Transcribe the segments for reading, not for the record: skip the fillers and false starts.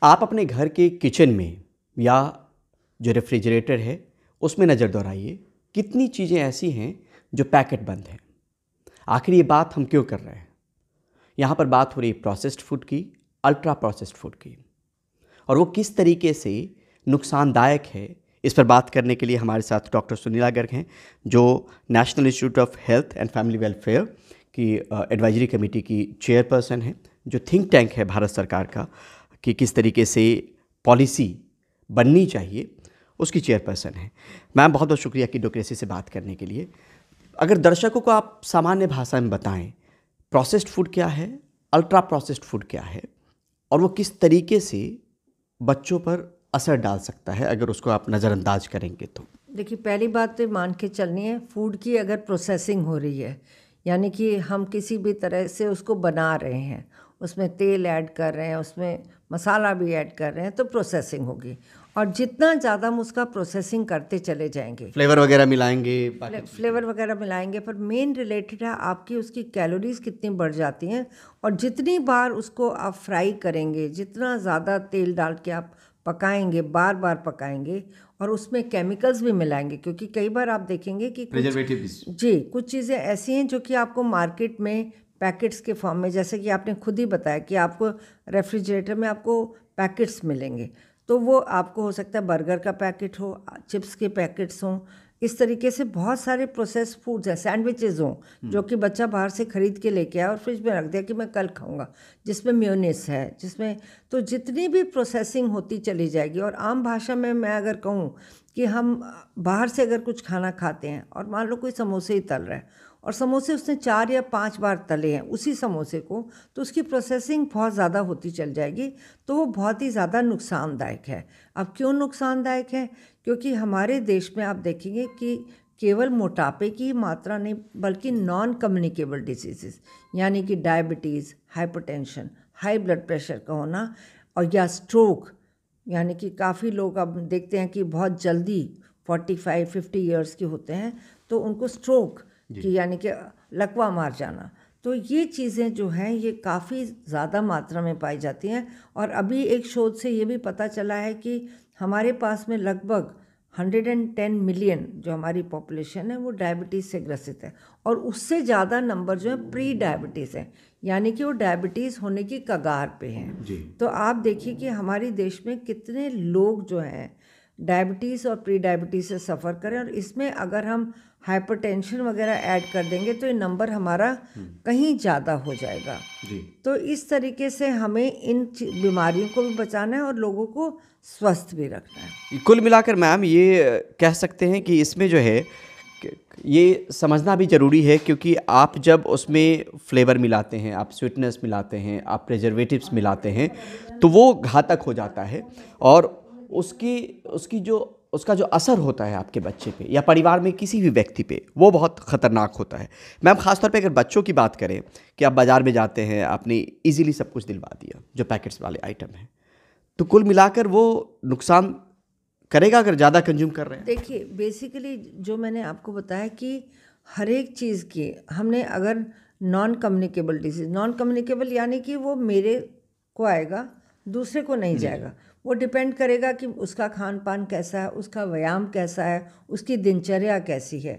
आप अपने घर के किचन में या जो रेफ्रिजरेटर है उसमें नज़र दौड़ाइए, कितनी चीज़ें ऐसी हैं जो पैकेट बंद हैं। आखिर ये बात हम क्यों कर रहे हैं? यहाँ पर बात हो रही है प्रोसेस्ड फूड की, अल्ट्रा प्रोसेस्ड फूड की, और वो किस तरीके से नुकसानदायक है। इस पर बात करने के लिए हमारे साथ डॉक्टर सुनीला गर्ग हैं, जो national institute of health and family welfare की एडवाइजरी कमेटी की चेयरपर्सन है, जो थिंक टैंक है भारत सरकार का कि किस तरीके से पॉलिसी बननी चाहिए, उसकी चेयरपर्सन है। मैम, बहुत बहुत शुक्रिया कि डेमोक्रेसी से बात करने के लिए। अगर दर्शकों को आप सामान्य भाषा में बताएं, प्रोसेस्ड फूड क्या है, अल्ट्रा प्रोसेस्ड फूड क्या है, और वो किस तरीके से बच्चों पर असर डाल सकता है अगर उसको आप नज़रअंदाज करेंगे तो? देखिए, पहली बात तो मान के चलनी है, फूड की अगर प्रोसेसिंग हो रही है, यानी कि हम किसी भी तरह से उसको बना रहे हैं, उसमें तेल ऐड कर रहे हैं, उसमें मसाला भी ऐड कर रहे हैं, तो प्रोसेसिंग होगी। और जितना ज़्यादा हम उसका प्रोसेसिंग करते चले जाएंगे, फ्लेवर वगैरह मिलाएंगे, फ्लेवर वगैरह मिलाएंगे, पर मेन रिलेटेड है आपकी उसकी कैलोरीज कितनी बढ़ जाती हैं। और जितनी बार उसको आप फ्राई करेंगे, जितना ज़्यादा तेल डाल के आप पकाएंगे, बार बार पकाएंगे, और उसमें केमिकल्स भी मिलाएंगे, क्योंकि कई बार आप देखेंगे कि कुछ चीज़ें ऐसी हैं जो कि आपको मार्केट में पैकेट्स के फॉर्म में, जैसे कि आपने खुद ही बताया कि आपको रेफ्रिजरेटर में आपको पैकेट्स मिलेंगे, तो वो आपको हो सकता है बर्गर का पैकेट हो, चिप्स के पैकेट्स हों, इस तरीके से बहुत सारे प्रोसेस फूड्स हैं, सैंडविचेस हों जो कि बच्चा बाहर से ख़रीद के लेके आया और फ्रिज में रख दिया कि मैं कल खाऊंगा, जिसमें मेयोनेज़ है, जिसमें तो जितनी भी प्रोसेसिंग होती चली जाएगी। और आम भाषा में मैं अगर कहूँ कि हम बाहर से अगर कुछ खाना खाते हैं और मान लो कोई समोसे ही तल रहा है, और समोसे उसने 4 या 5 बार तले हैं उसी समोसे को, तो उसकी प्रोसेसिंग बहुत ज़्यादा होती चल जाएगी, तो वो बहुत ही ज़्यादा नुकसानदायक है। अब क्यों नुकसानदायक है? क्योंकि हमारे देश में आप देखेंगे कि केवल मोटापे की मात्रा नहीं, बल्कि नॉन कम्युनिकेबल डिजीज़, यानी कि diabetes, hypertension, high blood pressure का होना, और या स्ट्रोक, यानी कि काफ़ी लोग अब देखते हैं कि बहुत जल्दी 45-50 ईयर्स के होते हैं तो उनको स्ट्रोक कि यानी कि लकवा मार जाना। तो ये चीज़ें जो हैं ये काफ़ी ज़्यादा मात्रा में पाई जाती हैं। और अभी एक शोध से ये भी पता चला है कि हमारे पास में लगभग 110 मिलियन जो हमारी पॉपुलेशन है वो डायबिटीज़ से ग्रसित है, और उससे ज़्यादा नंबर जो है प्री डायबिटीज़ है, यानी कि वो डायबिटीज़ होने की कगार पे हैं। तो आप देखिए कि हमारे देश में कितने लोग जो हैं डायबिटीज़ और प्री डायबिटीज़ से सफ़र करें, और इसमें अगर हम हाइपरटेंशन वगैरह ऐड कर देंगे तो ये नंबर हमारा कहीं ज़्यादा हो जाएगा। तो इस तरीके से हमें इन बीमारियों को भी बचाना है और लोगों को स्वस्थ भी रखना है। कुल मिलाकर मैम ये कह सकते हैं कि इसमें जो है ये समझना भी ज़रूरी है, क्योंकि आप जब उसमें फ्लेवर मिलाते हैं, आप स्वीटनेस मिलाते हैं, आप प्रिजर्वेटिव्स मिलाते हैं, तो वो घातक हो जाता है, और उसका जो असर होता है आपके बच्चे पे या परिवार में किसी भी व्यक्ति पे, वो बहुत ख़तरनाक होता है। मैम, ख़ासतौर पे अगर बच्चों की बात करें कि आप बाज़ार में जाते हैं, आपने इजीली सब कुछ दिलवा दिया जो पैकेट्स वाले आइटम हैं, तो कुल मिलाकर वो नुकसान करेगा अगर ज़्यादा कंज्यूम कर रहे हैं। देखिए, बेसिकली जो मैंने आपको बताया कि हर एक चीज़ की हमने अगर non communicable disease, non communicable यानी कि वो मेरे को आएगा, दूसरे को नहीं जाएगा, वो डिपेंड करेगा कि उसका खान पान कैसा है, उसका व्यायाम कैसा है, उसकी दिनचर्या कैसी है।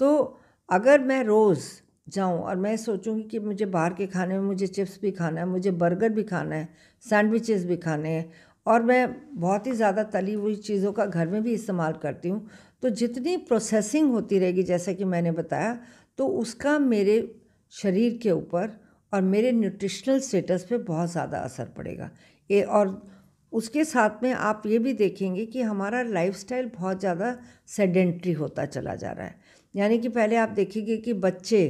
तो अगर मैं रोज़ जाऊं और मैं सोचूंगी कि मुझे बाहर के खाने में मुझे चिप्स भी खाना है, मुझे बर्गर भी खाना है, सैंडविचेस भी खाने हैं, और मैं बहुत ही ज़्यादा तली हुई चीज़ों का घर में भी इस्तेमाल करती हूँ, तो जितनी प्रोसेसिंग होती रहेगी जैसा कि मैंने बताया, तो उसका मेरे शरीर के ऊपर और मेरे न्यूट्रिशनल स्टेटस पे बहुत ज़्यादा असर पड़ेगा। और उसके साथ में आप ये भी देखेंगे कि हमारा लाइफस्टाइल बहुत ज़्यादा सेडेंट्री होता चला जा रहा है। यानी कि पहले आप देखेंगे कि बच्चे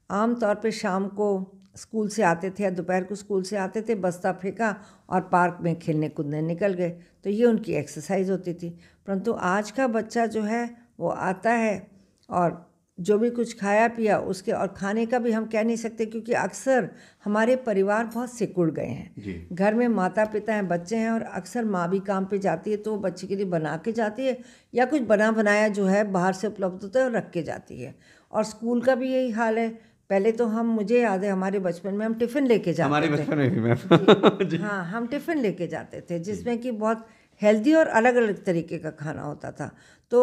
आम तौर पे शाम को स्कूल से आते थे या दोपहर को स्कूल से आते थे, बस्ता फेंका और पार्क में खेलने कूदने निकल गए, तो ये उनकी एक्सरसाइज होती थी। परंतु आज का बच्चा जो है वो आता है और जो भी कुछ खाया पिया उसके, और खाने का भी हम कह नहीं सकते, क्योंकि अक्सर हमारे परिवार बहुत सिकुड़ गए हैं। घर में माता पिता हैं, बच्चे हैं, और अक्सर माँ भी काम पे जाती है तो बच्चे के लिए बना के जाती है, या कुछ बना बनाया जो है बाहर से उपलब्ध होता है और रख के जाती है। और स्कूल का भी यही हाल है, पहले तो मुझे याद है हमारे बचपन में हम टिफ़िन लेके जाते हमारे थे। बचपन में भी मैम जी। हाँ, हम टिफ़िन लेके जाते थे जिसमें कि बहुत हेल्दी और अलग अलग तरीके का खाना होता था। तो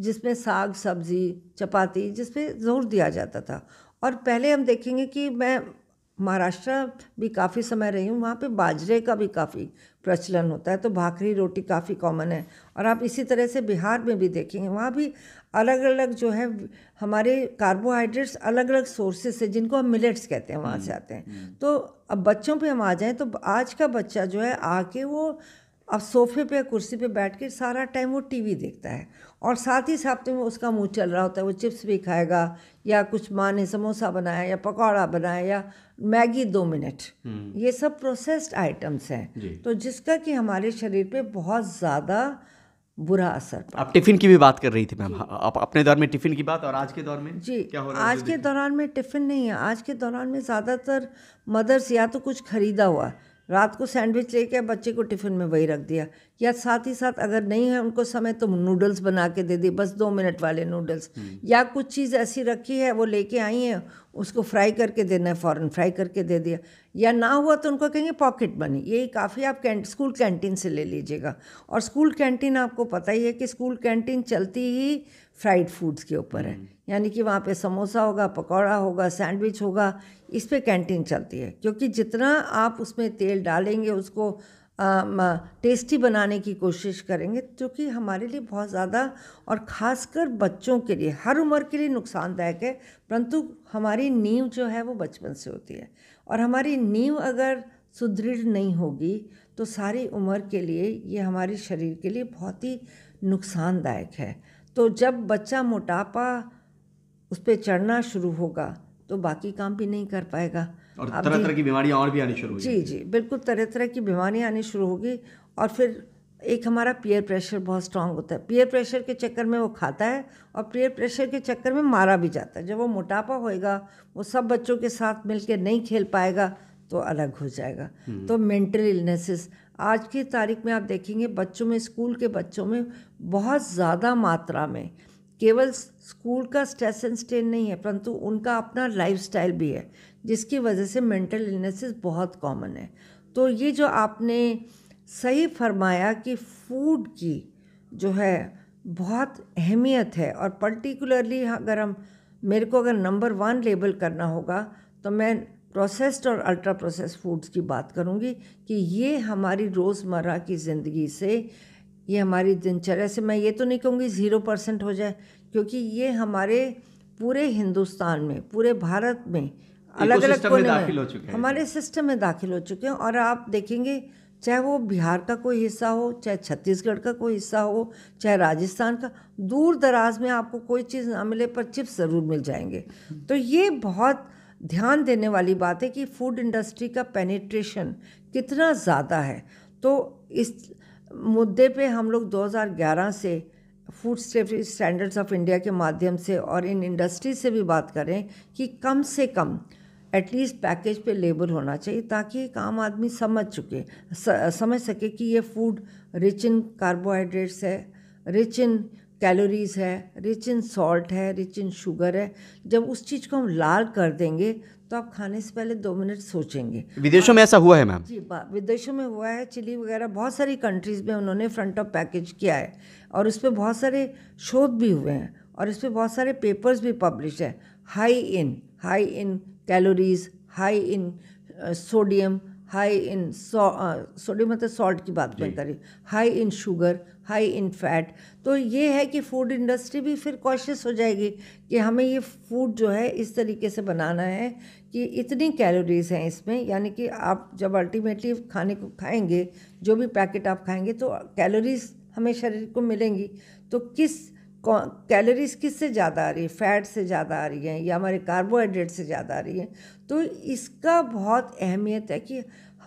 जिसमें साग सब्ज़ी चपाती जिस पे जोर दिया जाता था। और पहले हम देखेंगे कि मैं महाराष्ट्र भी काफ़ी समय रही हूँ, वहाँ पे बाजरे का भी काफ़ी प्रचलन होता है, तो भाकरी रोटी काफ़ी कॉमन है। और आप इसी तरह से बिहार में भी देखेंगे, वहाँ भी अलग अलग जो है हमारे कार्बोहाइड्रेट्स अलग अलग सोर्सेस से, जिनको हम मिलेट्स कहते हैं, वहाँ से आते हैं। तो अब बच्चों पे हम आ जाएं तो आज का बच्चा जो है आके वो अब सोफे पे या कुर्सी पे बैठ के सारा टाइम वो टीवी देखता है, और साथ ही साथ में उसका मुंह चल रहा होता है, वो चिप्स भी खाएगा या कुछ माँ ने समोसा बनाया या पकौड़ा बनाया या मैगी 2 मिनट, ये सब प्रोसेस्ड आइटम्स हैं। तो जिसका कि हमारे शरीर पे बहुत ज़्यादा बुरा असर पड़ा। आप टिफ़िन की भी बात कर रही थी मैम, आप अपने दौर में टिफ़िन की बात, और आज के दौर में जी क्या हो रहा है? आज के दौरान में टिफ़िन नहीं है। आज के दौरान में ज़्यादातर मदर्स या तो कुछ ख़रीदा हुआ, रात को सैंडविच लेके बच्चे को टिफ़िन में वही रख दिया, या साथ ही साथ अगर नहीं है उनको समय तो नूडल्स बना के दे दिए, बस 2 मिनट वाले नूडल्स, या कुछ चीज़ ऐसी रखी है वो लेके आई हैं, उसको फ्राई करके देना है, फ़ौरन फ्राई करके दे दिया, या ना हुआ तो उनको कहेंगे पॉकेट मनी, यही काफ़ी, आप स्कूल कैंटीन से ले लीजिएगा। और स्कूल कैंटीन आपको पता ही है कि स्कूल कैंटीन चलती ही फ्राइड फूड्स के ऊपर है, यानी कि वहाँ पे समोसा होगा, पकौड़ा होगा, सैंडविच होगा, इस पे कैंटीन चलती है। क्योंकि जितना आप उसमें तेल डालेंगे, उसको टेस्टी बनाने की कोशिश करेंगे, जो कि हमारे लिए बहुत ज़्यादा और ख़ासकर बच्चों के लिए, हर उम्र के लिए नुकसानदायक है। परंतु हमारी नींव जो है वो बचपन से होती है, और हमारी नींव अगर सुदृढ़ नहीं होगी तो सारी उम्र के लिए ये हमारे शरीर के लिए बहुत ही नुकसानदायक है। तो जब बच्चा मोटापा उस पर चढ़ना शुरू होगा तो बाकी काम भी नहीं कर पाएगा, और तरह तरह की बीमारियां और भी आनी शुरू हो जी जी बिल्कुल, तरह तरह की बीमारियां आनी शुरू होगी। और फिर एक हमारा पीयर प्रेशर बहुत स्ट्रांग होता है, पीयर प्रेशर के चक्कर में वो खाता है और पीयर प्रेशर के चक्कर में मारा भी जाता है। जब वो मोटापा होएगा, वो सब बच्चों के साथ मिलकर नहीं खेल पाएगा तो अलग हो जाएगा। तो मेंटल इलनेसेस आज की तारीख में आप देखेंगे बच्चों में, स्कूल के बच्चों में बहुत ज़्यादा मात्रा में, केवल स्कूल का स्ट्रेस एंड स्ट्रेन नहीं है, परंतु उनका अपना लाइफस्टाइल भी है, जिसकी वजह से मेंटल इलनेसेस बहुत कॉमन है। तो ये जो आपने सही फरमाया कि फूड की जो है बहुत अहमियत है, और पर्टिकुलरली अगर मेरे को अगर नंबर 1 लेबल करना होगा तो मैं प्रोसेस्ड और अल्ट्रा प्रोसेस्ड फूड्स की बात करूँगी कि ये हमारी रोज़मर्रा की ज़िंदगी से, ये हमारी दिनचर्या से, मैं ये तो नहीं कहूँगी 0% हो जाए, क्योंकि ये हमारे पूरे हिंदुस्तान में, पूरे भारत में अलग अलग कोने में हमारे सिस्टम में दाखिल हो चुके हैं। और आप देखेंगे चाहे वो बिहार का कोई हिस्सा हो, चाहे छत्तीसगढ़ का कोई हिस्सा हो, चाहे राजस्थान का, दूर दराज में आपको कोई चीज़ ना मिले पर चिप्स ज़रूर मिल जाएंगे। तो ये बहुत ध्यान देने वाली बात है कि फूड इंडस्ट्री का पेनिट्रेशन कितना ज़्यादा है। तो इस मुद्दे पे हम लोग 2011 से food safety standards of India के माध्यम से और इन इंडस्ट्री से भी बात करें कि कम से कम एटलीस्ट पैकेज पे लेबल होना चाहिए, ताकि एक आम आदमी समझ सके कि ये फूड रिच इन कार्बोहाइड्रेट्स है, रिच इन कैलोरीज़ है, रिच इन सॉल्ट है, रिच इन शुगर है। जब उस चीज़ को हम लाल कर देंगे तो आप खाने से पहले 2 मिनट सोचेंगे। विदेशों में ऐसा हुआ है मैम? जी, विदेशों में हुआ है, चिली वगैरह बहुत सारी कंट्रीज़ में उन्होंने फ्रंट ऑफ पैकेज किया है, और उस पर बहुत सारे शोध भी हुए हैं, और इस पर बहुत सारे पेपर्स भी पब्लिश है। High in calories, high in sodium, high in sodium मतलब सॉल्ट की बात मैं करी, high in sugar, high in fat. तो ये है कि फूड इंडस्ट्री भी फिर कॉशियस हो जाएगी कि हमें ये फूड जो है इस तरीके से बनाना है कि इतनी कैलोरीज़ हैं इसमें, यानी कि आप जब अल्टीमेटली खाने को खाएंगे, जो भी पैकेट आप खाएंगे, तो कैलोरीज़ हमें शरीर को मिलेंगी। तो कैलोरीज किससे ज़्यादा आ रही है? फैट से ज़्यादा आ रही है या हमारे कार्बोहाइड्रेट से ज़्यादा आ रही है? तो इसका बहुत अहमियत है कि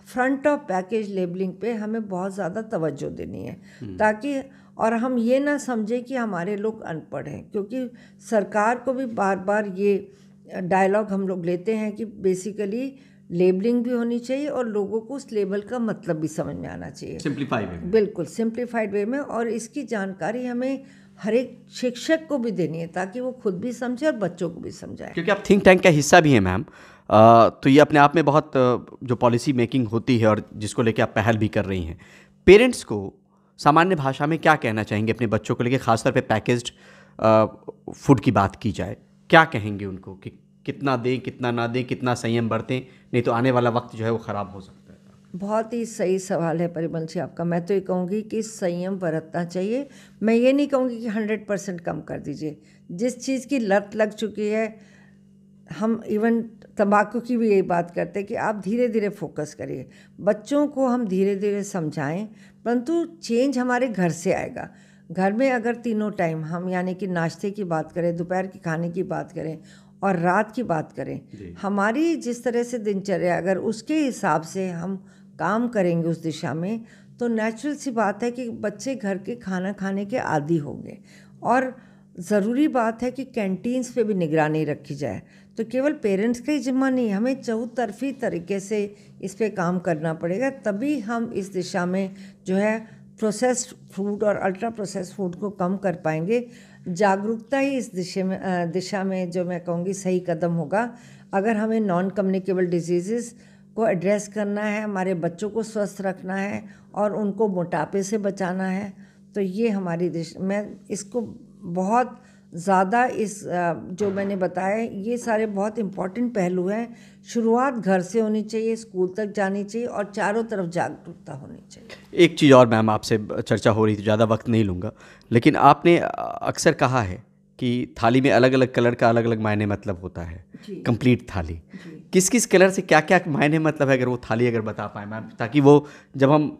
फ्रंट ऑफ पैकेज लेबलिंग पे हमें बहुत ज़्यादा तवज्जो देनी है, ताकि, और हम ये ना समझें कि हमारे लोग अनपढ़ हैं, क्योंकि सरकार को भी बार बार ये डायलॉग हम लोग लेते हैं कि बेसिकली लेबलिंग भी होनी चाहिए और लोगों को उस लेबल का मतलब भी समझ में आना चाहिए, सिंप्लीफाई वे में। बिल्कुल सिंप्लीफाइड वे में। और इसकी जानकारी हमें हर एक शिक्षक को भी देनी है ताकि वो खुद भी समझे और बच्चों को भी समझाए। क्योंकि आप थिंक टैंक का हिस्सा भी हैं मैम, तो ये अपने आप में बहुत जो पॉलिसी मेकिंग होती है और जिसको लेके आप पहल भी कर रही हैं, पेरेंट्स को सामान्य भाषा में क्या कहना चाहेंगे अपने बच्चों को लेके, खासतौर पे पैकेज्ड फूड की बात की जाए, क्या कहेंगे उनको कि कितना दें कितना ना दें, कितना संयम बरतें, नहीं तो आने वाला वक्त जो है वो ख़राब हो सकता है? बहुत ही सही सवाल है परिमल जी आपका। मैं तो ये कहूँगी कि संयम बरतना चाहिए। मैं ये नहीं कहूँगी कि 100% कम कर दीजिए। जिस चीज़ की लत लग चुकी है, हम इवन तंबाकू की भी यही बात करते हैं कि आप धीरे धीरे फोकस करिए, बच्चों को हम धीरे धीरे समझाएं, परंतु चेंज हमारे घर से आएगा। घर में अगर तीनों टाइम हम यानी कि नाश्ते की बात करें, दोपहर के खाने की बात करें और रात की बात करें, हमारी जिस तरह से दिनचर्या अगर उसके हिसाब से हम काम करेंगे उस दिशा में, तो नेचुरल सी बात है कि बच्चे घर के खाना खाने के आदी होंगे। और ज़रूरी बात है कि कैंटीन्स पे भी निगरानी रखी जाए। तो केवल पेरेंट्स का ही जिम्मा नहीं, हमें चहुतरफी तरीके से इस पे काम करना पड़ेगा, तभी हम इस दिशा में जो है प्रोसेस्ड फूड और अल्ट्रा प्रोसेस्ड फूड को कम कर पाएंगे। जागरूकता ही इस दिशा में जो मैं कहूँगी सही कदम होगा। अगर हमें नॉन कम्युनिकेबल डिजीज़ को एड्रेस करना है, हमारे बच्चों को स्वस्थ रखना है और उनको मोटापे से बचाना है, तो ये हमारी दिशा, मैं इसको बहुत ज़्यादा इस जो मैंने बताया ये सारे बहुत इम्पॉर्टेंट पहलू हैं। शुरुआत घर से होनी चाहिए, स्कूल तक जानी चाहिए और चारों तरफ जागरूकता होनी चाहिए। एक चीज़ और मैम, आपसे चर्चा हो रही थी, ज़्यादा वक्त नहीं लूँगा, लेकिन आपने अक्सर कहा है कि थाली में अलग अलग कलर का अलग अलग मायने मतलब होता है, कंप्लीट थाली। किस किस कलर से क्या क्या मायने मतलब है, अगर वो थाली अगर बता पाए मैम, ताकि वो जब हम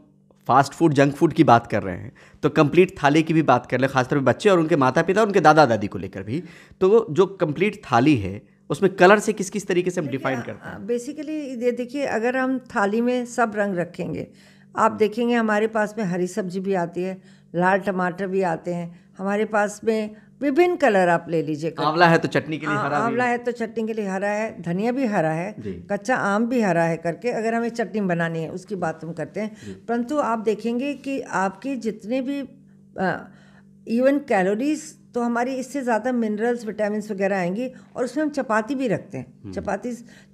फास्ट फूड जंक फूड की बात कर रहे हैं तो कंप्लीट थाली की भी बात कर ले, खासतौर पे बच्चे और उनके माता पिता और उनके दादा दादी को लेकर भी, तो जो कंप्लीट थाली है उसमें कलर से किस किस तरीके से हम डिफाइन करते हैं? बेसिकली ये देखिए, अगर हम थाली में सब रंग रखेंगे, आप देखेंगे हमारे पास में हरी सब्जी भी आती है, लाल टमाटर भी आते हैं, हमारे पास में विभिन्न कलर आप ले लीजिए। आंवला है तो चटनी के लिए हरा, आंवला है तो चटनी के लिए हरा है, धनिया भी हरा है, कच्चा आम भी हरा है करके अगर हमें चटनी बनानी है उसकी बात हम करते हैं। परंतु आप देखेंगे कि आपके जितने भी इवन कैलोरीज, तो हमारी इससे ज़्यादा मिनरल्स विटामिन वगैरह आएंगी। और उसमें हम चपाती भी रखते हैं,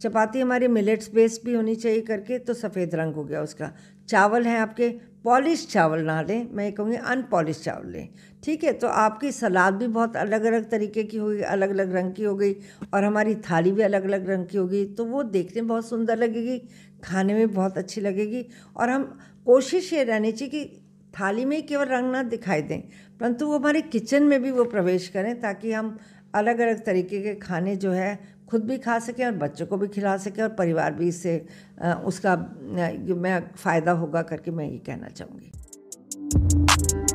चपाती हमारे मिलेट्स बेस्ड भी होनी चाहिए करके, तो सफ़ेद रंग हो गया उसका। चावल हैं आपके, पॉलिश चावल ना लें, मैं ये कहूँगी अनपॉलिश चावल लें, ठीक है। तो आपकी सलाद भी बहुत अलग अलग तरीके की होगी, अलग अलग रंग की हो गई, और हमारी थाली भी अलग अलग रंग की होगी, तो वो देखने में बहुत सुंदर लगेगी, खाने में बहुत अच्छी लगेगी। और हम कोशिश ये रहनी चाहिए कि थाली में केवल रंग ना दिखाई दें, परंतु वो हमारे किचन में भी वो प्रवेश करें, ताकि हम अलग अलग तरीके के खाने जो है खुद भी खा सकें और बच्चों को भी खिला सकें और परिवार भी इससे उसका मैं फ़ायदा होगा करके मैं ये कहना चाहूँगी।